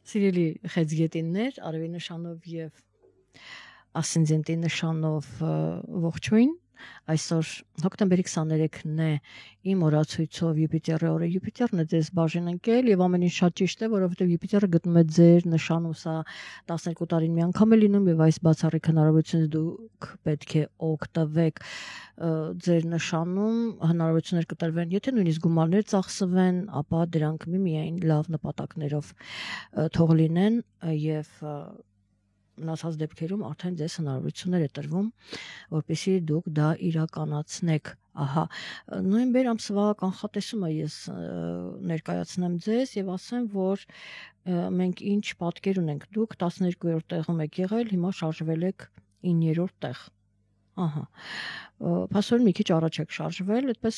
Սիրելի խեցգետիններ, արևի նշանով եւ ասcendenti նշանով ողջույն։ Այսօր հոկտեմբերի 23-ն է իմ օրացույցով Յուպիտերի օրը։ Յուպիտերն է ձեզ բաժին ընկել եւ ամեն ինչ շատ ճիշտ է, որովհետեւ Յուպիտերը գտնում է ձեր նշանում, սա 12 տարին մի անգամ է լինում եւ այս բացառիկ հնարավորությունից դուք պետք է օգտվեք ձեր նշանում, հնարավորություններ կտրվեն, եթե նույնիսկ գումարներ ծախսվեն, ապա դրանք միայն լավ նպատակներով թող լինեն եւ մնացած դեպքերում արդեն ձեզ հնարավորություններ է տրվում, որպեսզի դուք դա իրականացնեք։ Ահա, նոյեմբեր ամսվա կանխատեսումը ես ներկայացնեմ ձեզ եւ ասեմ, որ մենք ինչ պատկեր ունենք։ Դուք 12-րդ տեղում եք եղել, հիմա շարժվել եք 9-րդ տեղ։ Ահա։ Փաստորեն մի քիչ առաջ եք շարժվել, այդպես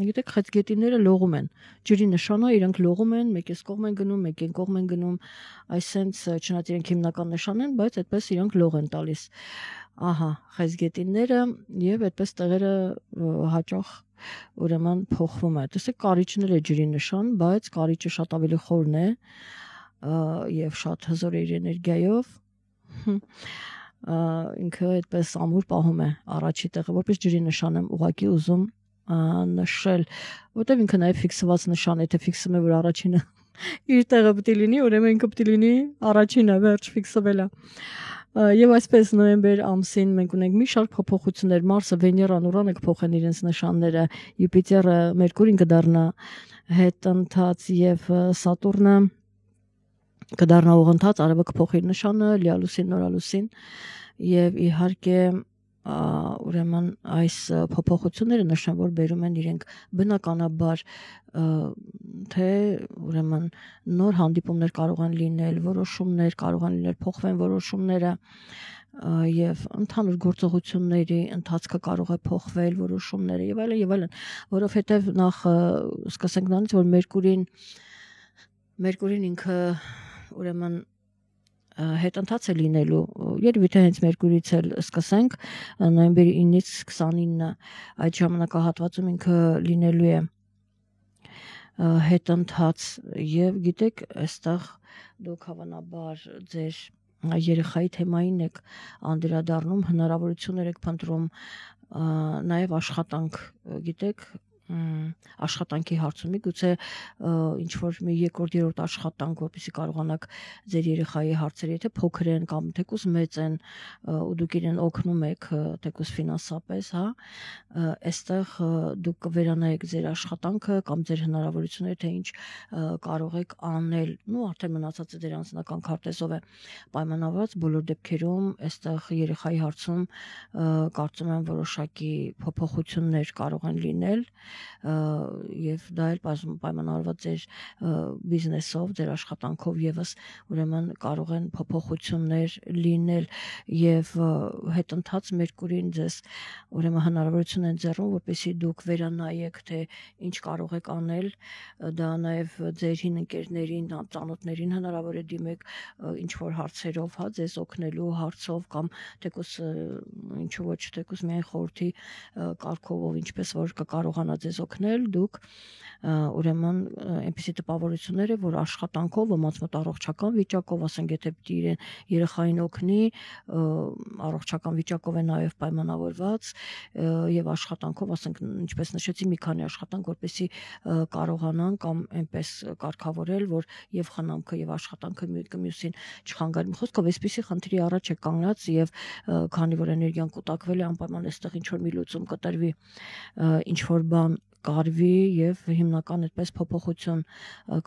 գիտեք, խեցգետիները լողում են։ Ջրի նշանա իրենք լողում են, մեկ էս կողմ են գնում, մեկ են կողմ են գնում, այսենց չնայած իրենք հիմնական նշան են, բայց այդպես իրենք լող են տալիս։ Ահա, խեցգետիները եւ այդպես տեղերը հաճախ ուրեմն փոխվում է։ Տեսեք, կարիճն էլ է ջրի նշան, բայց կարիճը շատ ավելի խորն է եւ շատ հզոր է իր էներգիայով։ Ինքը այդպես ամուր պահում է առաջի տեղը, որպես ջրի նշան եմ ուղակի ուզում նշել, որտեղ ինքը նաև ֆիքսված նշան, եթե ֆիքսում է, որ առաջինը իր տեղը պետք է լինի, ուրեմն ինքը պետք է լինի առաջինը, վերջ ֆիքսվել է։ Եվ այսպես նոյեմբեր ամսին մենք ունենք մի շարք փոփոխություններ, Մարսը, Վեներան, Ուրանը կփոխեն իրենց նշանները, Յուպիտերը, Մերկուրին կդառնա հետընթաց եւ Սատուրնը կդառնա ուղընթաց, Արևը կփոխի իր նշանը, լիալուսին, նորալուսին եւ իհարկե ուրեմն այս փոփոխությունները նշանավոր բերում են իրենք բնականաբար թե ուրեմն նոր հանդիպումներ կարող են լինել, որոշումներ կարող են լինել, փոխվեն որոշումները եւ ընդհանուր գործողությունների ընթացքը կարող է փոխվել, որոշումները եւ այլն, որովհետեւ նախ սկսենք նրանից, որ Մերկուրին ինքը ուրեմն հետընթաց է լինելու, երևի թե հենց Մերկուրից էլ սկսենք, նոյեմբերի 9-ից 29 այդ ժամանակահատվածում ինքը լինելու է հետընթաց եւ գիտեք, այստեղ դուք հավանաբար ձեր երեխայի թեմային եք անդրադառնում, հնարավորություններ եք փնտրում, նաեւ աշխատանք, գիտեք, աշխատանքի հարցում գուցե ինչ որ մի երկրորդ երրորդ աշխատանք, որպեսզի կարողանաք ձեր երեխայի հարցերը, եթե փոքր են կամ թեկուզ մեծ են ու դուք իրեն օգնում եք թեկուզ ֆինանսապես, հա, այստեղ դուք կվերանայեք ձեր աշխատանքը կամ ձեր հնարավորությունները, թե ինչ կարող եք անել, ու արդեն մնացածը ձեր անձնական քարտեզով է պայմանավորված, բոլոր դեպքերում այստեղ երեխայի հարցում կարծում եմ որոշակի փոփոխություններ կարող են լինել եւ դա էլ պայմանավորված ձեր բիզնեսով, ձեր աշխատանքով եւս ուրեմն կարող են փոփոխություններ լինել եւ հետընթաց Մերկուրին ձեզ ուրեմն հնարավորություն են ձեռում, որպեսզի դուք վերանայեք, թե ինչ կարող եք անել, դա նաեւ ձեր հին ընկերներին, ծանոթներին հնարավոր է դիմեք ինչ որ հարցերով, հա, ձեզ օգնելու հարցով կամ թեկուզ ինչու ոչ, թեկուզ միայն խորհրդի կարգով, ինչպես որ կկարողանա ձեզ օգնել, դուք ուրեմն այնպիսի տպավորություններ է, որ աշխատանքով, ոմանց մոտ առողջական վիճակով, ասենք, եթե պիտի իրեն երեխային օգնի, առողջական վիճակով է նաև պայմանավորված եւ աշխատանքով, ասենք, ինչպես նշեցի, մի քանի աշխատանք, որպեսզի կարողանան կամ այնպես կարգավորել, որ եւ խնամքը եւ աշխատանքը մյուսին չխանգարի։ Խոսքով, այսպիսի խնդրի առաջ է կանգնած եւ քանի որ էներգիան կուտակվել է, անպայման այստեղ ինչ որ մի լուծում կտրվի, ինչ որ բան կարվի եւ հիմնական այդպես փոփոխություն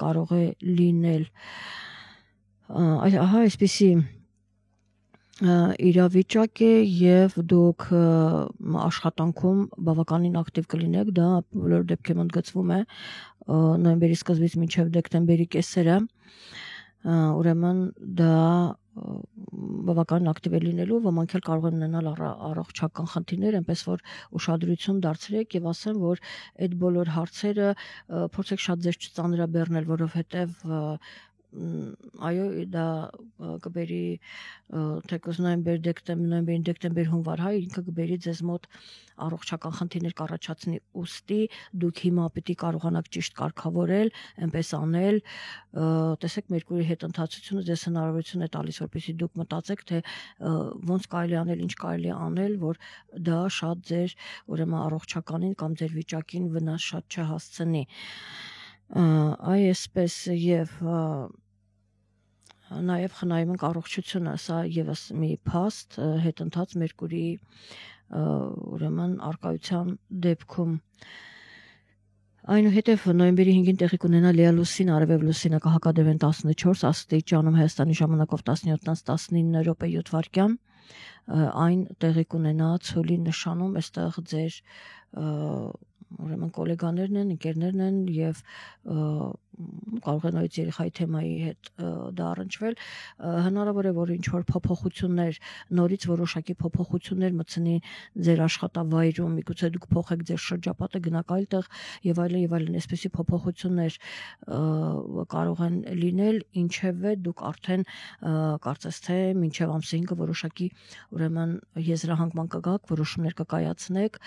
կարող է լինել։ Ահա այսպիսի իրավիճակ է եւ դուք աշխատանքում բավականին ակտիվ կլինեք, դա բոլոր դեպքերում ընդգծվում է նոյեմբերի սկզբից մինչեւ դեկտեմբերի կեսերը, ուրեմն դա բավական ակտիվ է լինելու, ոմանք էլ կարող են ունենալ առողջական խնդիրներ, այնպես որ ուշադրություն դարձրեք եւ ասեմ, որ այդ բոլոր հարցերը փորձեք շատ ձեզ չծանրաբեռնել, որովհետեւ այո դա կբերի թեկուզ նոյեմբեր, դեկտեմբեր, հունվար, ինքը կբերի ձեզ մոտ առողջական խնդիրներ կառաջացնի, ուստի դուք հիմա պիտի կարողանաք ճիշտ կարգավորել, այնպես անել, տեսեք Մերկուրի հետ ընթացությունը ձեզ հնարավորություն է տալիս, որպեսզի դուք մտածեք, թե ոնց կարելի անել, ինչ կարելի անել, որ դա շատ ձեր ուրեմն առողջականին կամ ձեր վիճակին վնաս շատ չհասցնի։ Այսպես եւ նաև խնայում ենք առողջությունը, սա եւս մի փաստ հետընթաց Մերկուրիի ուրեմն արկայության դեպքում։ Այնուհետև նոյեմբերի 5-ին տեղի կունենա Լեա լուսին, Արևև լուսինը կհակադրվեն 14 աստիճանում Հայաստանի ժամանակով 17:19 այն տեղի կունենա ցոլի նշանում, այստեղ ձեր ուրեմն գոլեգաներն են, ընկերներն են եւ կարող է նույնիսկ երեխայի թեմայի հետ դա առնչվել, հնարավոր է որ ինչ որ փոփոխություններ, նորից որոշակի փոփոխություններ մտցնի ձեր աշխատավայրում, միգուցե դուք փոխեք ձեր շրջապատը, գնաք այլ տեղ եւ այլն, այսպեսի փոփոխություններ կարող են լինել, ինչևէ դուք արդեն կարծես թե մինչեւ ամսի 5-ը որոշակի ուրեմն եզրահանգման կգաք, որոշումներ կկայացնեք,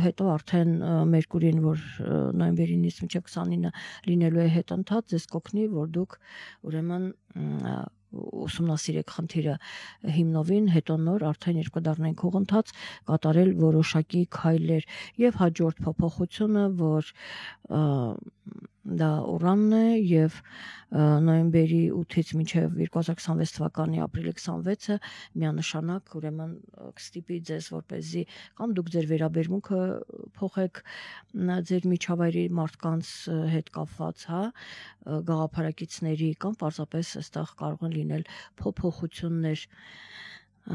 հետո արդեն Մերկուրին, որ նոյեմբերի 9-ից մինչև 29-ը լինելու է հետընթաց, ձեզ կօգնի, որ դուք ուրեմն ուսումնասիրեք խնդիրը հիմնովին, հետո նոր արդեն երբ կդառնային քողընթաց կատարել որոշակի քայլեր եւ հաջորդ փոփոխությունը, որ դա Ուրանն է եւ նոյեմբերի 8-ից մինչեւ 2026 թվականի ապրիլի 26-ը միանշանակ ուրեմն կստիպի ձեզ որպեսզի կամ դուք ձեր վերաբերմունքը փոխեք ձեր միջավայրի մարդկանց հետ կապված, գաղափարակիցների կամ պարզապես այստեղ կարող են լինել փոփոխություններ,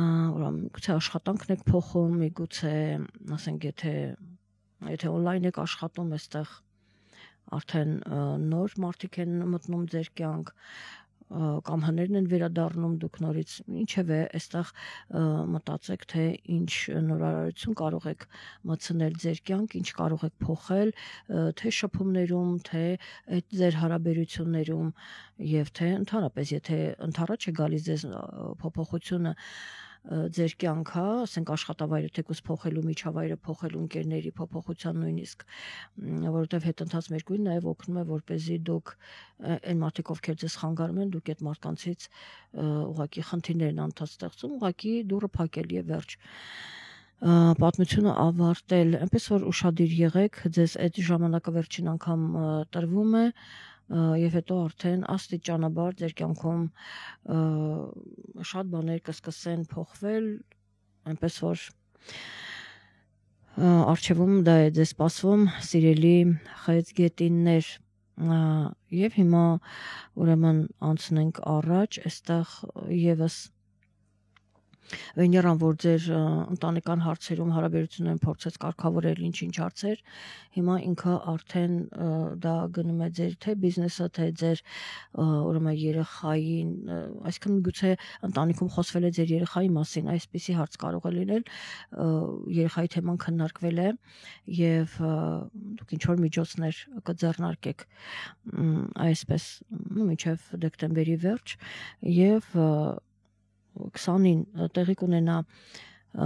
ուրեմն գուցե աշխատանքն եք փոխում, միգուցե ասենք եթե on-line եք աշխատում, այստեղ արդեն նոր մարդիկ են մտնում ձեր կյանք կամ հներն են վերադառնում դուք նորից, ինչևէ այստեղ մտածեք, թե ինչ նորարարություն կարող եք մտցնել ձեր կյանք, ինչ կարող եք փոխել, թե շփումներում, թե այդ ձեր հարաբերություններում եւ թե ընդհանրապես, եթե ընդառաջ է գալիս ձեզ փոփոխությունը ձեր կյանք, ասենք աշխատավայրը թեկուզ փոխելու, միջավայրը փոխելու, ընկերների փոփոխության նույնիսկ, որովհետև հետընթաց Մերկուրին նաև օգնում է, որպեսզի դուք այն մարդիկ, ովքեր ձեզ խանգարում են, դուք այդ մարդկանցից ուղղակի խնդիրներ են անընդհատ ստեղծում, ուղղակի դուռը փակել եւ վերջ։ Պատմությունը ավարտել, այնպես որ ուշադիր եղեք, ձեզ այդ ժամանակը վերջին անգամ տրվում է եւ հետո արդեն աստիճանաբար ձեր կյանքում շատ բաներ կսկսեն փոխվել, այնպես որ արխիվում դա է ձեզ սպասվում, սիրելի խեցգետիններ, եւ հիմա ուրեմն անցնենք առաջ, այստեղ եւս Վեներան, որ ձեր ընտանեկան հարցերում հարաբերություններն փորձեց կարգավորել ինչ-ինչ հարցեր, հիմա ինքը արդեն դա գնում է ձեր թե բիզնեսը, թե ձեր ուրեմն երեխային, այսինքն գուցե ընտանիքում խոսվել է ձեր երեխայի մասին, այսպիսի հարց կարող է լինել, երեխայի թեման քննարկվել է եւ դուք ինչ որ միջոցներ կձեռնարկեք այսպես մինչեւ դեկտեմբերի վերջ եւ 20-ին տեղի կունենա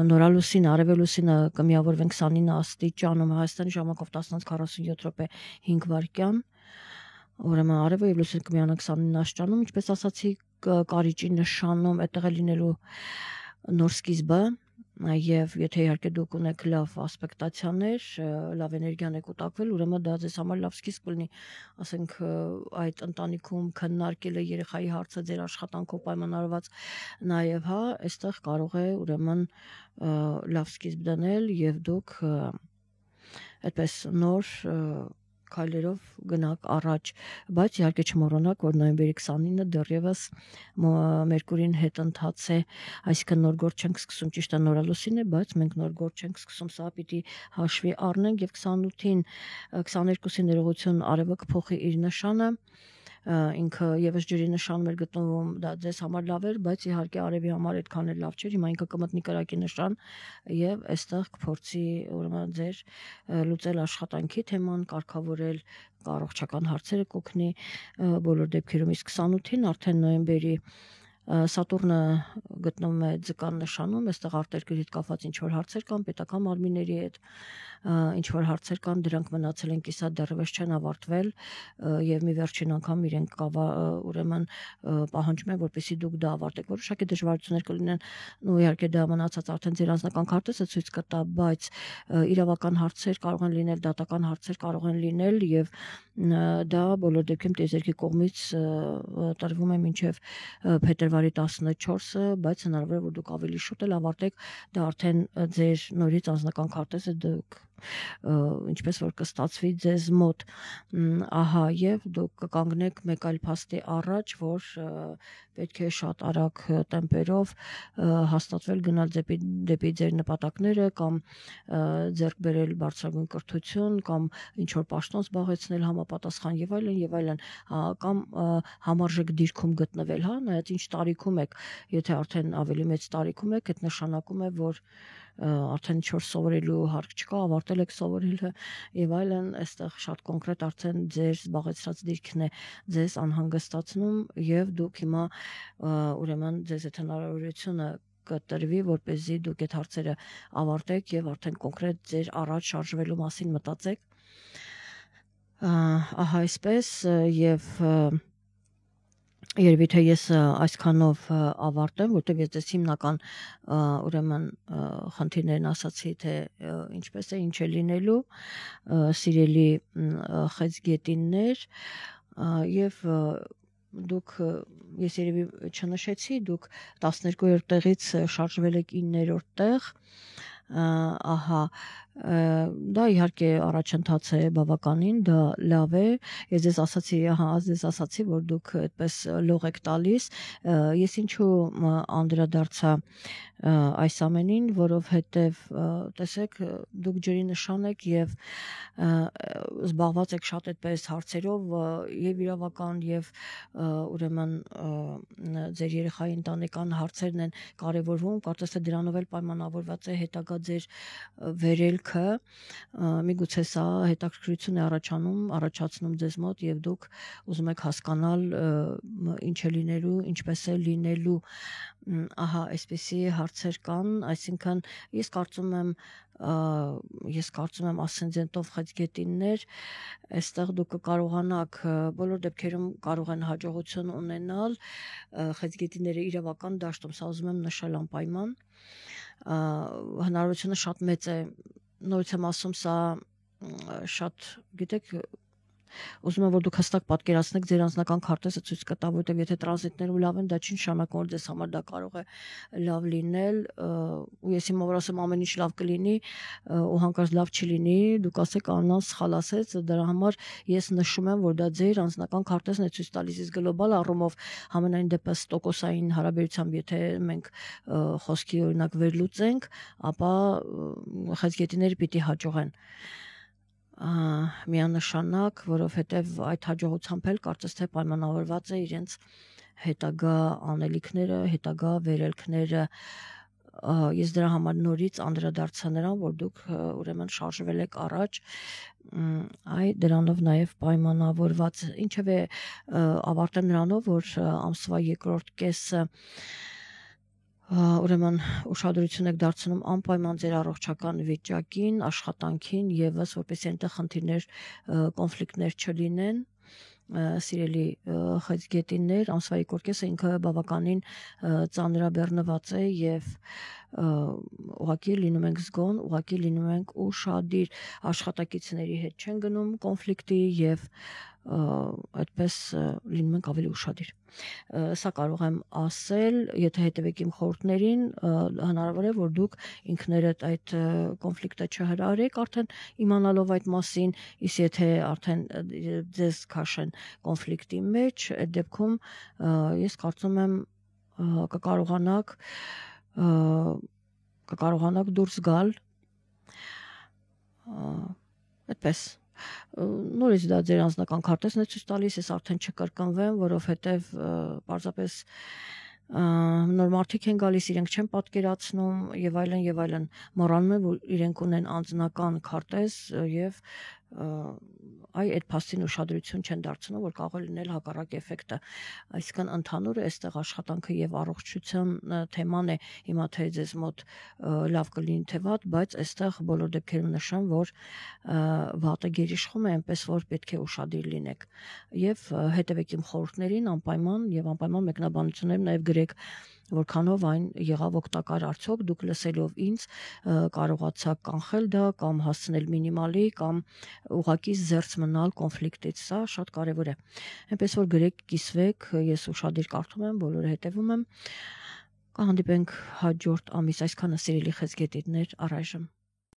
նորալուսին, արևելուսինը կմիավորվեն 29 աստիճանում Հայաստանի ժամանակով 10:47 5 վայրկյան, ուրեմն արևը եւ լուսինը կմիանան 29 աստիճանում, ինչպես ասացի, կարիճի նշանում այդտեղ է լինելու նոր սկիզբը եւ եթե իհարկե դուք ունեք լավ ասպեկտացիաներ, լավ էներգիան եք ուտակվել, ուրեմն դա ձեզ համար լավ սկիզբ կլինի, ասենք այդ ընտանիքում քննարկելը երեխայի հարցը ձեր աշխատանքով պայմանավորված նաեւ, այստեղ կարող է ուրեմն լավ սկիզբ դնել եւ դուք այդպես նոր քայլերով գնաք առաջ, բայց իհարկե չմոռանաք, որ նոյեմբերի 29-ը դեռևս Մերկուրին հետընթաց է, այսինքն նոր գործ չենք սկսում, ճիշտ է նորալուսին է, բայց մենք նոր գործ չենք սկսում, սա պիտի հաշվի առնենք եւ 28-ին 22-ի ներողություն արևը կփոխի իր նշանը, ինքը եւս ջրի նշանում էր գտնվում, դա ձեզ համար լավ էր, բայց իհարկե արևի համար այդքան էլ լավ չէր։ Հիմա ինքը կմտնի կրակի նշան եւ այստեղ կփորձի ուրեմն ձեր լուծել աշխատանքի թեման, կարգավորել առողջական հարցերը կօգնի բոլոր դեպքերում։ Իսկ 28-ին արդեն նոյեմբերի Սատուրնը գտնվում է ձկան նշանում, այստեղ արտերկրի հետ կապված ինչ որ հարցեր կան, պետական մարմինների հետ ինչ որ հարցեր կան, դրանք մնացել են կիսատ, դեռևս չեն ավարտվել եւ մի վերջին անգամ իրենք ուրեմն պահանջում են, որպեսզի դուք դա ավարտեք։ Որոշակի դժվարություններ կլինեն, ու իհարկե դա մնացած արդեն ձեր անձնական քարտեզը ցույց կտա, բայց իրավական հարցեր կարող են լինել, դատական հարցեր կարող են լինել եւ դա բոլոր դեպքերում տիեզերքի կողմից տրվում է մինչեւ փետրվարի 14-ը, բայց հնարավոր է որ դուք ավելի շուտ էլ ավարտեք, դա արդեն ձեր նորից անձնական քարտեզը դուք ինչպես որ կստացվի ձեզ մոտ, ահա եւ դուք կկանգնեք մեկ այլ փաստի առաջ, որ պետք է շատ արագ տեմպերով հաստատվել գնալ դեպի ձեր նպատակները կամ ձեռք բերել բարձրագույն կրթություն կամ ինչ որ պաշտոն զբաղեցնել համապատասխան եւ այլն, կամ համարժեք դիրքում գտնվել, հա, նայած ինչ տարիքում եք, եթե արդեն ավելի մեծ տարիքում եք, այդ նշանակում է, որ արդեն ինչ որ սովորելու հարկ չկա, ավարտել եք սովորելը եւ այլն, այստեղ շատ կոնկրետ արդեն ձեր զբաղեցրած դիրքն է ձեզ անհանգստացնում եւ դուք հիմա ուրեմն ձեզ այդ հնարավորությունը կտրվի, որպեսզի դուք այդ հարցերը ավարտեք եւ արդեն կոնկրետ ձեր առաջ շարժվելու մասին մտածեք, ահա այսպես եւ Երևի թե ես այսքանով ավարտեմ, որտեղ ես դες հիմնական ուրեմն խնդիրներն ասացի, թե ինչպես է, ինչ է լինելու, սիրելի խեցգետիններ, եւ դուք ես երևի չնշեցի, դուք 12-րդ տեղից շարժվել եք 9-րդ տեղ, ահա դա իհարկե առաջընթաց է բավականին, դա լավ է, ես ձեզ ասացի, որ դուք այդպես լող եք տալիս, ես ինչու անդրադարձա այս ամենին, որովհետև տեսեք, դուք ջրի նշան եք եւ զբաղված եք շատ այդպես հարցերով եւ իրավական եւ ուրեմն ձեր երեխայի ընտանեկան հարցերն են կարեւորվում, կարծես թե դրանով էլ պայմանավորված է հետագա ձեր վերելքը, միգուցե սա հետաքրքրություն է առաջացնում ձեզ մոտ եւ դուք ուզում եք հասկանալ ինչ է լինելու, ինչպես է լինելու, ահա այսպեսի հարցեր կան, այսինքն ես կարծում եմ ասցենդենտով խեցգետիններ, այստեղ դուք կկարողանաք բոլոր դեպքերում կարող են հաջողություն ունենալ, խեցգետինները իրավական դաշտում, սա ուզում եմ նշել անպայման, հնարավորությունը շատ մեծ է, նորից եմ ասում, սա շատ, գիտեք, ուզում եմ որ դուք հստակ պատկերացնեք ձեր անձնական քարտեզը ցույց կտա, որտեղ եթե տրանզիտներում լավ են, դա չի նշանակում որ ձեզ համար դա կարող է լավ լինել, ու ես հիմա որ ասեմ ամեն ինչ լավ կլինի, ու հանկարծ լավ չի լինի, դուք ասեք անան սխալ ասեց, դրա համար ես նշում եմ որ դա ձեր անձնական քարտեզն է ցույց տալիս, իսկ գլոբալ առումով համենայն դեպս տոկոսային հարաբերությամբ եթե մենք խոսքի օրինակ վերլուծենք, ապա խեցգետիները պիտի հաջողեն միանշանակ, որովհետև այդ հաջողությամբ էլ կարծես թե պայմանավորված է իրենց հետագա անելիքները, հետագա վերելքները, ես դրա համար նորից անդրադարձա նրան, որ դուք ուրեմն շարժվել եք առաջ, դրանով նաև պայմանավորված, ինչևէ ավարտեմ նրանով, որ ամսվա երկրորդ կեսը ուրեմն ուշադրություն եք դարձնում անպայման ձեր առողջական վիճակին, աշխատանքին եւս որպեսզի այնտեղ խնդիրներ, կոնֆլիկտներ չլինեն, սիրելի խեցգետիններ, ամսվա երկրորդ կեսը ինքը բավականին ծանրաբեռնված է եւ ուղղակի լինում ենք զգոն, ուղղակի լինում ենք ուշադիր, աշխատակիցների հետ չեն գնում կոնֆլիկտի եւ այդպես լինում ենք ավելի ուշադիր։ Սա կարող եմ ասել, եթե հետևեք իմ խորհուրդներին, հնարավոր է որ դուք ինքներդ այդ կոնֆլիկտը չհրահրեք արդեն իմանալով այդ մասին, իսկ եթե արդեն ձեզ քաշեն կոնֆլիկտի մեջ, այդ դեպքում ես կարծում եմ կկարողանաք դուրս գալ այդպես նորից դա ձեր անձնական քարտեզն է ցույց տալիս, ես արդեն չկրկնվեմ, որովհետև պարզապես նոր մարդիկ են գալիս, իրենք չեն պատկերացնում եւ այլն, մոռանում են, որ իրենք ունեն անձնական քարտեզ եւ այդ փաստին ուշադրություն չեն դարձնում, որ կարող է լինել հակառակ էֆեկտը։ Այսինքն ընդհանուր այստեղ աշխատանքը եւ առողջության թեման է, հիմա թե ձեզ մոտ լավ կլինի թե վատ, բայց այստեղ բոլոր դեպքերում նշեմ, որ վատը գերիշխում է, այնպես որ պետք է ուշադիր լինեք եւ հետեւեք իմ խորհուրդներին անպայման եւ անպայման մեկնաբանություններում նաեւ գրեք որքանով այն եղավ օգտակար արդյոք դուք լսելով ինձ կարողացաք կանխել դա կամ հասցնել մինիմալի կամ ուղղակի զերծ մնալ կոնֆլիկտից, սա շատ կարևոր է։ Այնպես որ գրեք, կիսվեք, ես ուշադիր կարդում եմ, բոլորը հետևում եմ։ Կհանդիպենք հաջորդ ամիս, այսքանը սիրելի խեցգետիներ առայժմ։